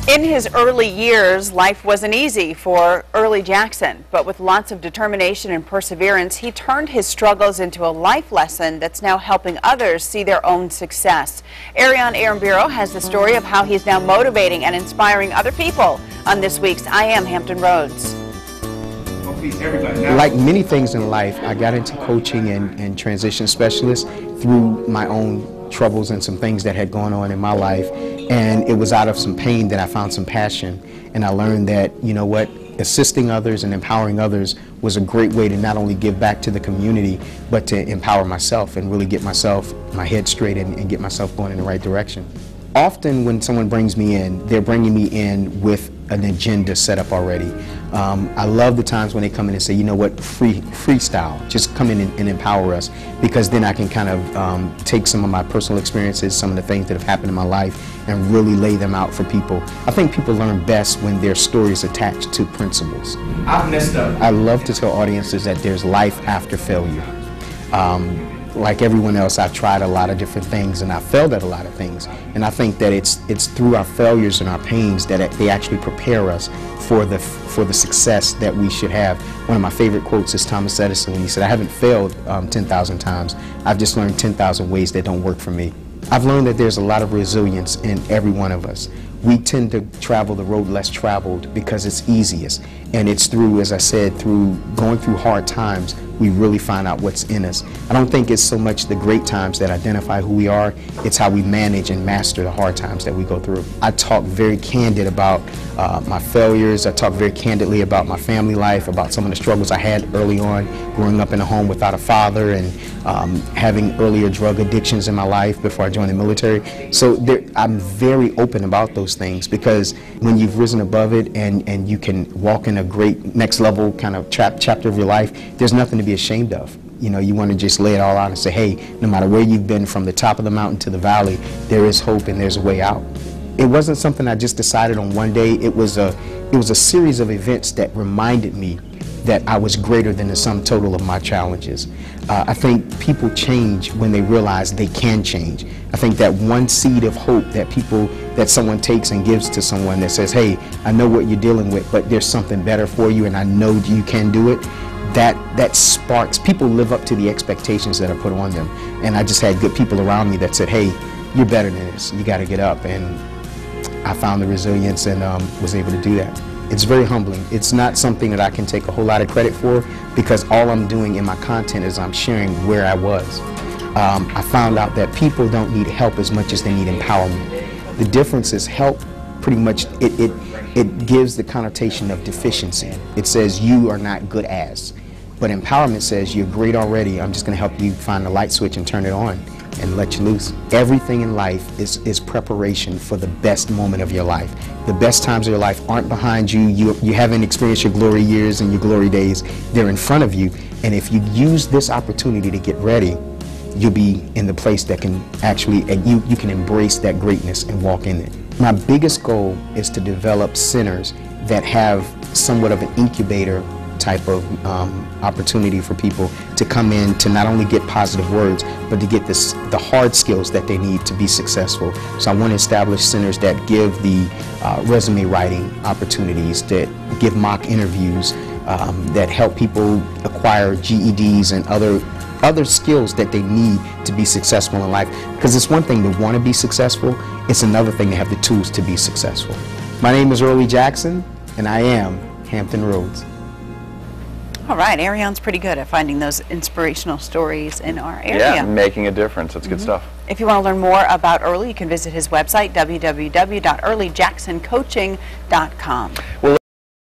In his early years, life wasn't easy for Early Jackson, but with lots of determination and perseverance, he turned his struggles into a life lesson that's now helping others see their own success. Ariane Aramburo has the story of how he's now motivating and inspiring other people on this week's I Am Hampton Roads. Like many things in life, I got into coaching and transition specialist through my own troubles and some things that had gone on in my life. And it was out of some pain that I found some passion. And I learned that, you know what, assisting others and empowering others was a great way to not only give back to the community, but to empower myself and really get my head straight and get myself going in the right direction. Often when someone brings me in, they're bringing me in with an agenda set up already. I love the times when they come in and say, you know what, freestyle, just come in and empower us, because then I can kind of take some of my personal experiences, some of the things that have happened in my life, and really lay them out for people. I think people learn best when their story is attached to principles. I've messed up. I love to tell audiences that there's life after failure. Like everyone else, I've tried a lot of different things and I've failed at a lot of things. And I think that it's through our failures and our pains that they actually prepare us for the success that we should have. One of my favorite quotes is Thomas Edison when he said, "I haven't failed 10,000 times. I've just learned 10,000 ways that don't work for me." I've learned that there's a lot of resilience in every one of us. We tend to travel the road less traveled because it's easiest. And it's through, as I said, through going through hard times, we really find out what's in us. I don't think it's so much the great times that identify who we are, it's how we manage and master the hard times that we go through. I talk very candid about my failures. I talk very candidly about my family life, about some of the struggles I had early on, growing up in a home without a father and having earlier drug addictions in my life before I joined the military. So I'm very open about those things, because when you've risen above it and you can walk in a great next level kind of chapter of your life, there's nothing to be ashamed of. You know, you want to just lay it all out and say, hey, no matter where you've been, from the top of the mountain to the valley, there is hope and there's a way out. It wasn't something I just decided on one day. It was a series of events that reminded me that I was greater than the sum total of my challenges. I think people change when they realize they can change. I think that one seed of hope that someone takes and gives to someone that says, hey, I know what you're dealing with, but there's something better for you and I know you can do it, that sparks. People live up to the expectations that are put on them. And I just had good people around me that said, hey, you're better than this, you got to get up. And I found the resilience and was able to do that. It's very humbling. It's not something that I can take a whole lot of credit for, because all I'm doing in my content is I'm sharing where I was. I found out that people don't need help as much as they need empowerment. The difference is help pretty much, it gives the connotation of deficiency. It says you are not good as. But empowerment says you're great already. I'm just going to help you find the light switch and turn it on and let you loose. Everything in life is preparation for the best moment of your life. The best times of your life aren't behind you. You haven't experienced your glory years and your glory days. They're in front of you. And if you use this opportunity to get ready, you'll be in the place that can actually, you can embrace that greatness and walk in it. My biggest goal is to develop centers that have somewhat of an incubator type of opportunity for people to come in to not only get positive words, but to get the hard skills that they need to be successful. So I want to establish centers that give the resume writing opportunities, that give mock interviews, that help people acquire GEDs and other skills that they need to be successful in life. Because it's one thing to want to be successful, it's another thing to have the tools to be successful. My name is Early Jackson, and I am Hampton Roads. All right, Ariane's pretty good at finding those inspirational stories in our area. Yeah, making a difference. That's good stuff. If you want to learn more about Early, you can visit his website, www.earlyjacksoncoaching.com. Well,